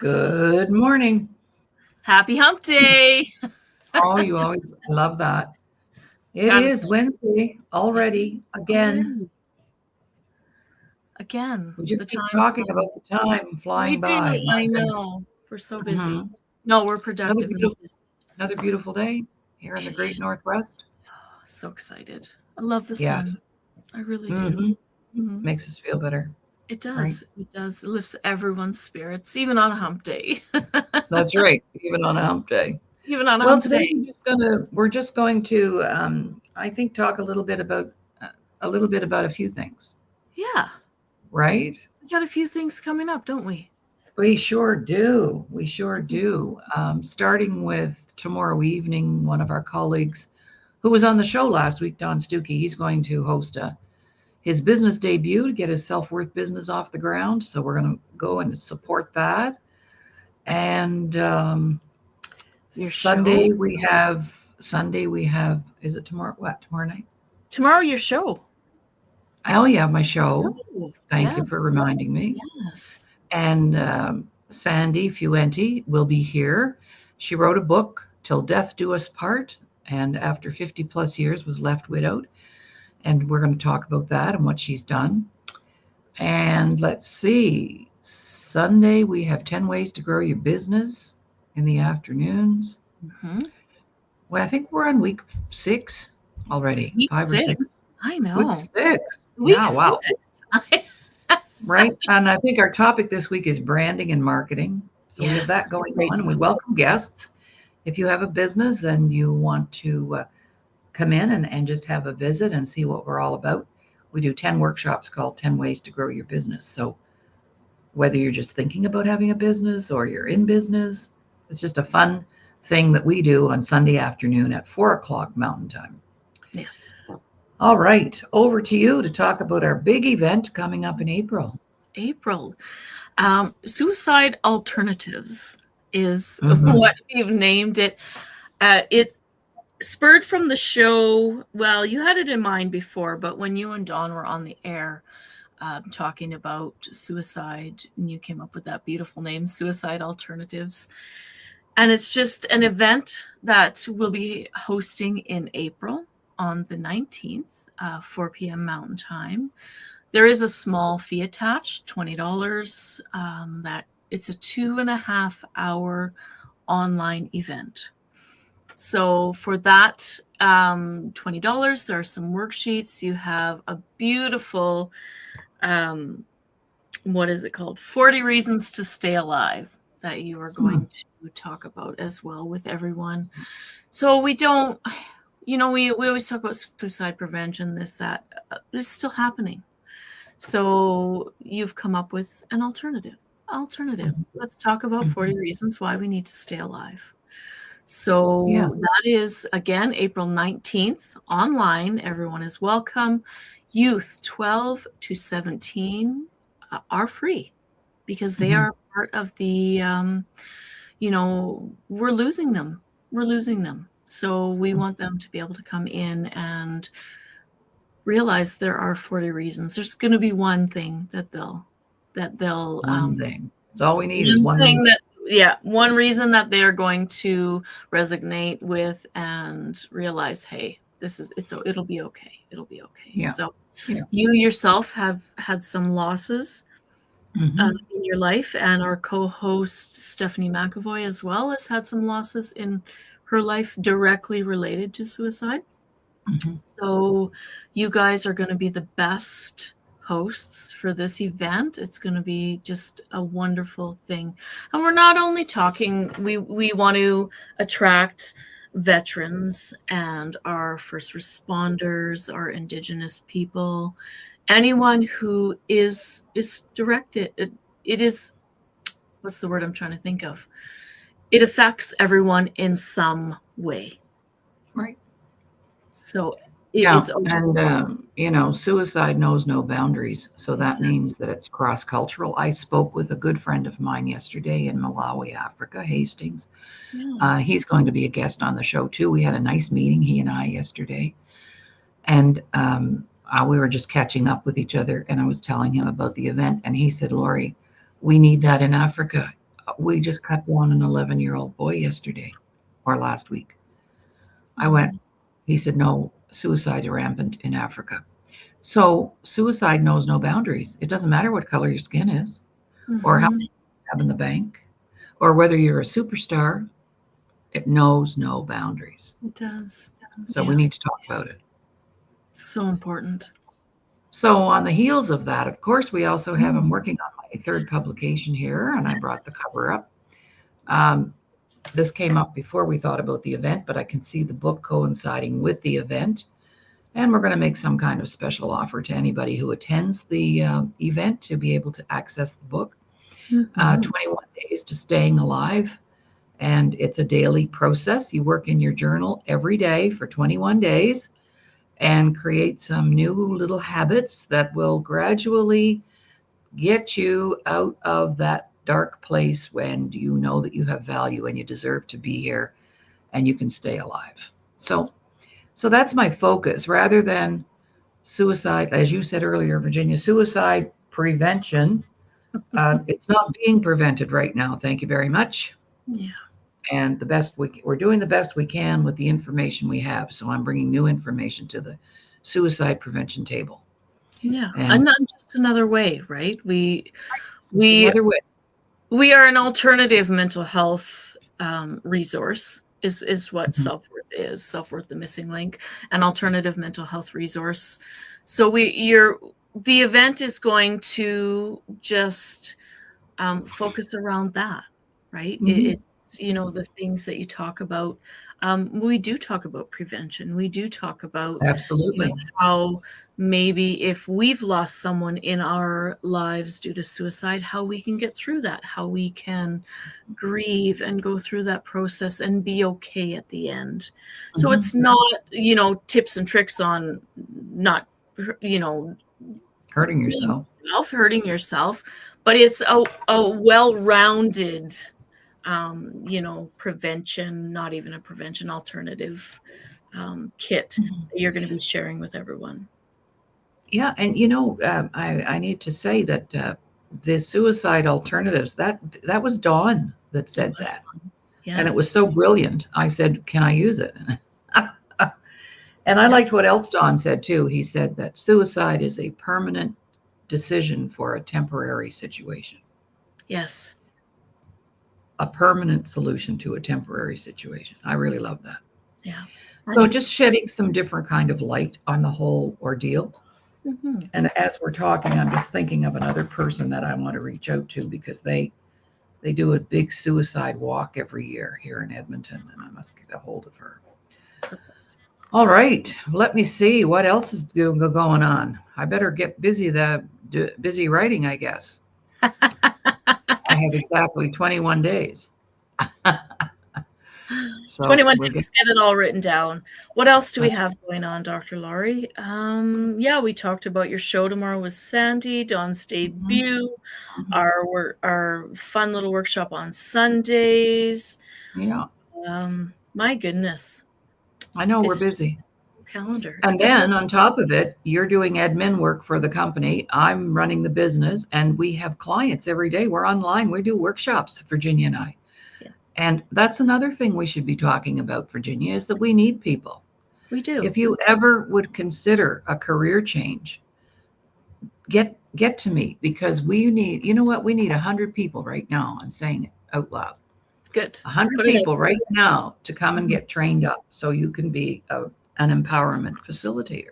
Good morning. Happy hump day. Oh, you always love that. It Gotta is say, Wednesday yeah, already. Again, already. Again, we the just keep time talking flies. about the time We flying do. by. My I goodness. know. We're so busy. hmm No, we're Another productive and beautiful, busy. another beautiful day here in the It great is. Northwest. So excited. I love the sun. Yes. I really do. hmm hmm Makes us feel better, It right? does. It does. It lifts everyone's spirits, even on a hump day. That's right. Even on a hump day. Even on a Well, hump today day. we're just going to I think talk a little bit about a few things, Yeah. right? We got a few things coming up, don't we? We sure do. We sure Isn't do. Starting with tomorrow evening, one of our colleagues who was on the show last week, Don Stuckey, he's going to host his business debut to get his self-worth business off the ground. So we're going to go and support that. And your show? Sunday we have, is it tomorrow? What, tomorrow night? Tomorrow, your show. Oh, yeah, my show. Oh, Thank yeah. you for reminding me. Yes. And Sandy Fuenti will be here. She wrote a book, Till Death Do Us Part, and after 50 plus years was left widowed. And we're going to talk about that and what she's done. And let's see, Sunday we have 10 ways to grow your business in the afternoons. hmm Well, I think we're on week 6 already, Week 5 or 6. 6. I Week know. 6. Week Yeah, 6. wow. Right. And I think our topic this week is branding and marketing. So we have Yes, that it's a going great on, and we topic. welcome guests. If you have a business and you want to come in and just have a visit and see what we're all about, we do 10 workshops called 10 Ways to Grow Your Business. So whether you're just thinking about having a business or you're in business, it's just a fun thing that we do on Sunday afternoon at 4 o'clock Mountain Time. Yes. All right, over to you to talk about our big event coming up in April. April. Suicide alternatives is hmm what we've named it. It spurred from the show. Well, you had it in mind before, but when you and Dawn were on the air talking about suicide, and you came up with that beautiful name, Suicide Alternatives. And it's just an event that we'll be hosting in April on the 19th, 4 p.m. Mountain Time. There is a small fee attached, $20. That it's a 2.5 hour online event. So for that $20, there are some worksheets. You have a beautiful, what is it called? 40 Reasons to Stay Alive that you are going to talk about as well with everyone. So we don't, we always talk about suicide prevention, this, that. It's still happening. So you've come up with an alternative. Let's talk about 40 reasons why we need to stay alive. Yeah. So that is, again, April 19th online. Everyone is welcome. Youth 12 to 17 are free because they Mhm. are part of the, we're losing them. We're losing them. So we want them to be able to come in and realize there are 40 reasons. There's going to be one thing that they'll One thing. That's all we need is one one thing reason. that one reason that they're going to resonate with and realize, hey, it'll be okay. It'll be okay. Yeah. So Yeah. you yourself have had some losses hmm in your life, and our co-host Stephanie McAvoy as well has had some losses in her life directly related to suicide. hmm So you guys are going to be the best hosts for this event. It's going to be just a wonderful thing. And we're not only talking, we want to attract veterans and our first responders, our indigenous people, anyone who is directed. It is, what's the word I'm trying to think of? It affects everyone in some way. Right. So Yeah. it's open. And, suicide knows no boundaries. So that Exactly. means that it's cross cultural. I spoke with a good friend of mine yesterday in Malawi, Africa, Hastings. Yeah. He's going to be a guest on the show too. We had a nice meeting, he and I, yesterday. And we were just catching up with each other. And I was telling him about the event. And he said, Laurie, we need that in Africa. We just cut down an 11-year-old boy yesterday or last week. I went, he said, no, suicides are rampant in Africa. So suicide knows no boundaries. It doesn't matter what color your skin is, or how much you have in the bank, or whether you're a superstar. It knows no boundaries. It does. So we need to talk about it. So important. So on the heels of that, of course, we also have, I'm working on my third publication here, and I brought the cover up. This came up before we thought about the event, but I can see the book coinciding with the event. And we're going to make some kind of special offer to anybody who attends the event to be able to access the book. 21 days to staying alive. And it's a daily process. You work in your journal every day for 21 days and create some new little habits that will gradually get you out of that dark place when you know that you have value and you deserve to be here and you can stay alive. So that's my focus rather than suicide, as you said earlier, Virginia, suicide prevention. It's not being prevented right now. Thank you very much. Yeah. And we're doing the best we can with the information we have. So I'm bringing new information to the suicide prevention table. Yeah, and not just another way, right? Another way. We are an alternative mental health resource. Is what Self-Worth is. Self-Worth, the missing link, an alternative mental health resource. So the event is going to just focus around that, right? It's the things that you talk about. We do talk about prevention. We do talk about absolutely how maybe if we've lost someone in our lives due to suicide, how we can get through that, how we can grieve and go through that process and be okay at the end. So it's not, tips and tricks on not, hurting yourself, but it's a well-rounded prevention, not even a prevention alternative kit that you're going to be sharing with everyone. Yeah. And, I need to say that the suicide alternatives, that was Dawn that said that. Yeah. And it was so brilliant. I said, can I use it? And I liked what else Dawn said too. He said that suicide is a permanent decision for a temporary situation. Yes. A permanent solution to a temporary situation. I really love that. Yeah. So just shedding some different kind of light on the whole ordeal. And as we're talking, I'm just thinking of another person that I want to reach out to because they do a big suicide walk every year here in Edmonton, and I must get a hold of her. All right, let me see what else is going on. I better get busy writing, I guess. I have exactly 21 days. So 21 days, get it all written down. What else do we have going on, Dr. Laurie? We talked about your show tomorrow with Sandy, Dawn's debut, our fun little workshop on Sundays. Yeah. My goodness. I know we're busy. Calendar. And then on top of it, you're doing admin work for the company. I'm running the business, and we have clients every day. We're online. We do workshops, Virginia and I. Yes. And that's another thing we should be talking about, Virginia, is that we need people. We do. If you ever would consider a career change, get to me, because we need, you know what? We need 100 people right now. I'm saying it out loud. Good. 100 people right now to come and get trained up so you can be an empowerment facilitator.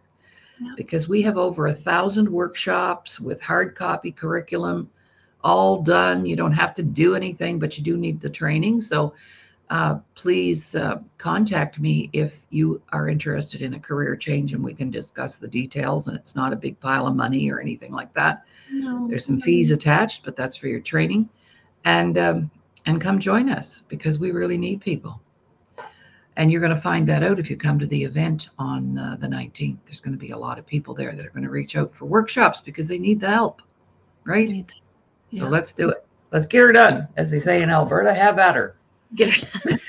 Yeah. Because we have over 1,000 workshops with hard copy curriculum, all done. You don't have to do anything, but you do need the training. So please contact me if you are interested in a career change, and we can discuss the details. And it's not a big pile of money or anything like that. No. There's some fees attached, but that's for your training. And come join us, because we really need people. And you're going to find that out if you come to the event on the 19th. There's going to be a lot of people there that are going to reach out for workshops because they need the help, right? Yeah. So let's do it. Let's get her done, as they say in Alberta. Have at her. Get her done.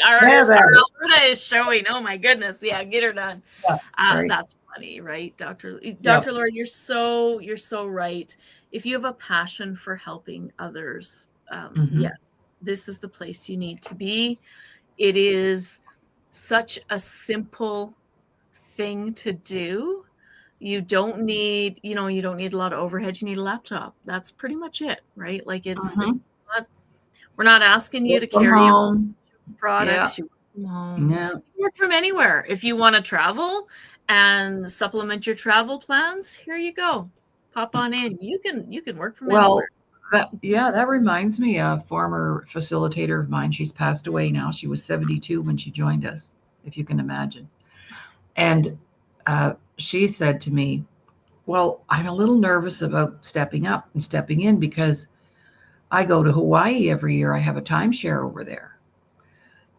Our Alberta is showing. Oh my goodness! Yeah, get her done. Yeah, right. That's funny, right, Dr. Laurie? You're so right. if you have a passion for helping others, Mm-hmm. yes, this is the place you need to be. It is such a simple thing to do. You don't need, you don't need a lot of overhead. You need a laptop. That's pretty much it, right? Like Mm-hmm. it's not, we're not asking you Work to from carry a home. Yeah. products. You work from home. Yeah. You can work from anywhere. If you want to travel and supplement your travel plans, here you go. Pop on in. You can work from anywhere. Well, that reminds me, a former facilitator of mine. She's passed away now. She was 72 when she joined us, if you can imagine. And she said to me, "Well, I'm a little nervous about stepping up and stepping in because I go to Hawaii every year. I have a timeshare over there."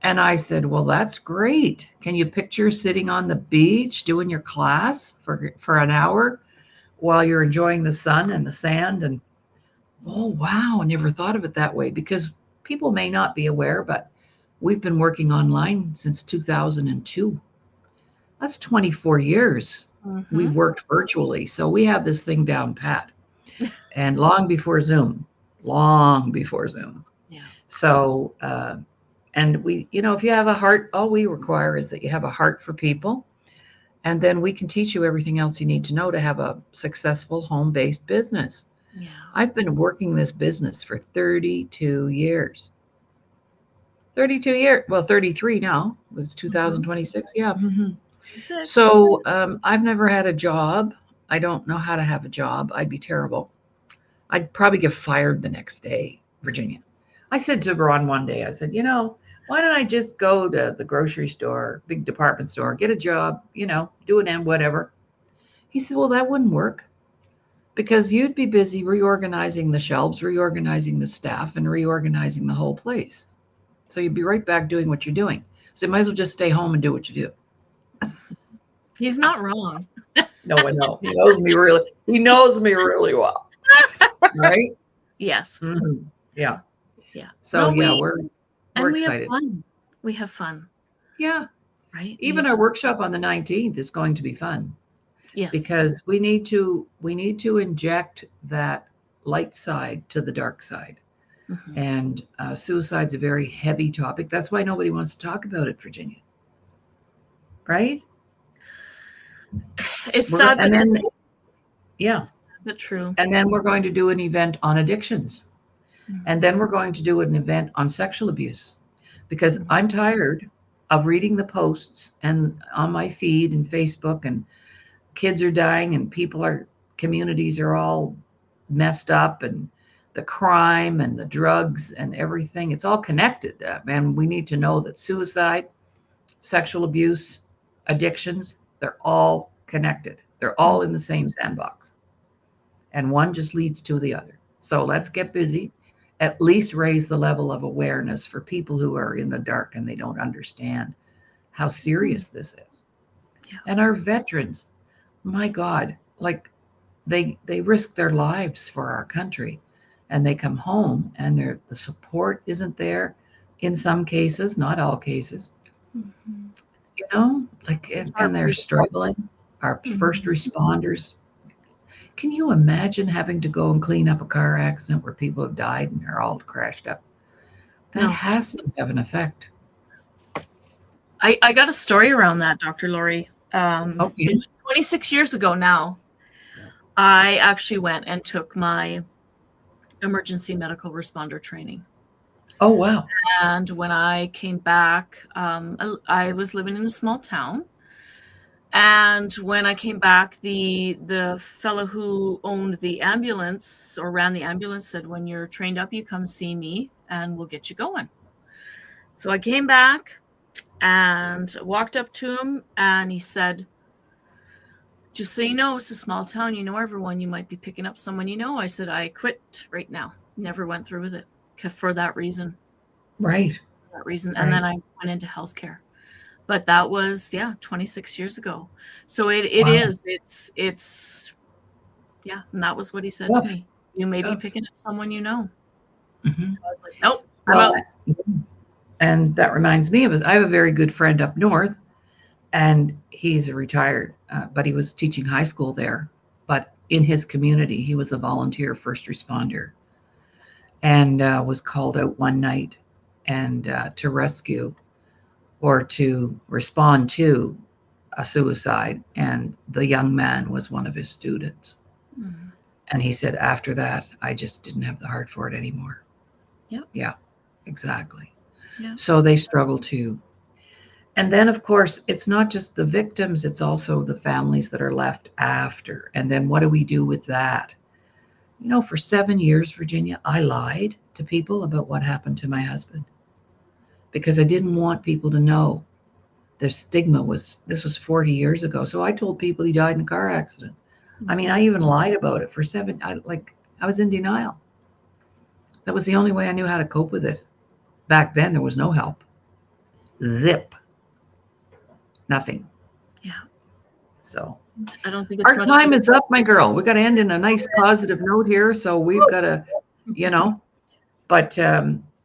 And I said, "Well, that's great. Can you picture sitting on the beach doing your class for an hour while you're enjoying the sun and the sand?" And oh, wow, I never thought of it that way, because people may not be aware, but we've been working online since 2002. That's 24 years Mm-hmm. we've worked virtually. So we have this thing down pat. And long before Zoom, long before Zoom. Yeah. So, and we, if you have a heart, all we require is that you have a heart for people. And then we can teach you everything else you need to know to have a successful home based business. Yeah. I've been working this business for 32 years. 32 years. Well, 33 now. It was Mm-hmm. 2026. Yeah. 26. So I've never had a job. I don't know how to have a job. I'd be terrible. I'd probably get fired the next day, Virginia. I said to Ron one day, I said, why don't I just go to the grocery store, big department store, get a job, do an M, whatever. He said, well, that wouldn't work because you'd be busy reorganizing the shelves, reorganizing the staff, and reorganizing the whole place. So you'd be right back doing what you're doing. So you might as well just stay home and do what you do. He's not wrong. No, I know. He knows me really. He knows me really well, right? Yes. Mm-hmm. Yeah. Yeah. So No, yeah, we're we have excited. fun. We have fun. Yeah. Right? Even our workshop on the 19th is going to be fun Yes. because we need to inject that light side to the dark side. Mm-hmm. And suicide's a very heavy topic. That's why nobody wants to talk about it, Virginia. Right? It's sad, and then yeah, but true. and then we're going to do an event on addictions, Mm-hmm. and then we're going to do an event on sexual abuse, because Mm-hmm. I'm tired of reading the posts and on my feed and Facebook, and kids are dying, and communities are all messed up, and the crime and the drugs and everything, it's all connected. And we need to know that suicide, sexual abuse, addictions, they're all connected. They're all in the same sandbox. And one just leads to the other. So let's get busy, at least raise the level of awareness for people who are in the dark and they don't understand how serious this is. Yeah. And our veterans, my God, like they risk their lives for our country, and they come home and the support isn't there in some cases, not all cases. Mm-hmm. And they're struggling. Our first responders. Can you imagine having to go and clean up a car accident where people have died and they're all crashed up? That has to have an effect. I got a story around that, Dr. Laurie. Okay. 26 years ago now, I actually went and took my emergency medical responder training. Oh, wow. And when I came back, I was living in a small town. And when I came back, the fellow who owned the ambulance or ran the ambulance said, when you're trained up, you come see me and we'll get you going. So I came back and walked up to him and he said, just so you know, it's a small town. You know everyone. You might be picking up someone you know. I said, I quit right now. Never went through with it for that reason. Right. For that reason. And then I went into healthcare. But that was, 26 years ago. So it is, it's, and that was what he said to me. You may be picking up someone you know. Mm-hmm. So I was like, nope, I'm out. And that reminds me of, I have a very good friend up north, and he's a retired, but he was teaching high school there. But in his community. He was a volunteer first responder and was called out one night and to rescue or to respond to a suicide. And the young man was one of his students. Mm-hmm. And he said, after that, I just didn't have the heart for it anymore. Yep. Yeah, exactly. Yeah. So they struggle too. And then, of course, it's not just the victims, it's also the families that are left after. And then what do we do with that? You know, for 7 years, Virginia, I lied to people about what happened to my husband because I didn't want people to know. The stigma was, this was 40 years ago. So I told people he died in a car accident. I mean, I even lied about it for I was in denial. That was the only way I knew how to cope with it. Back then, there was no help. Zip. Nothing. Yeah. So I don't think it's our time is up, my girl. We got to end in a nice positive note here. So we've got to, but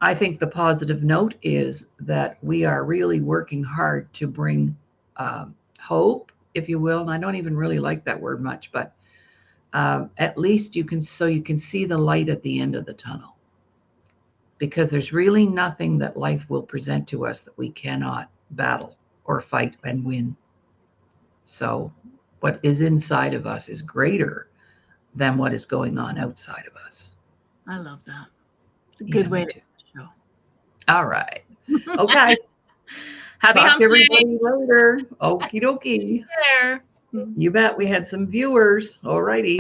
I think the positive note is that we are really working hard to bring hope, if you will. And I don't even really like that word much, but at least you can see the light at the end of the tunnel, because there's really nothing that life will present to us that we cannot battle or fight and win. So what is inside of us is greater than what is going on outside of us. I love that. Good way to show. All right. Okay. Happy Talk hump to everybody day. later. Okie dokie. There. You bet. We had some viewers. All righty.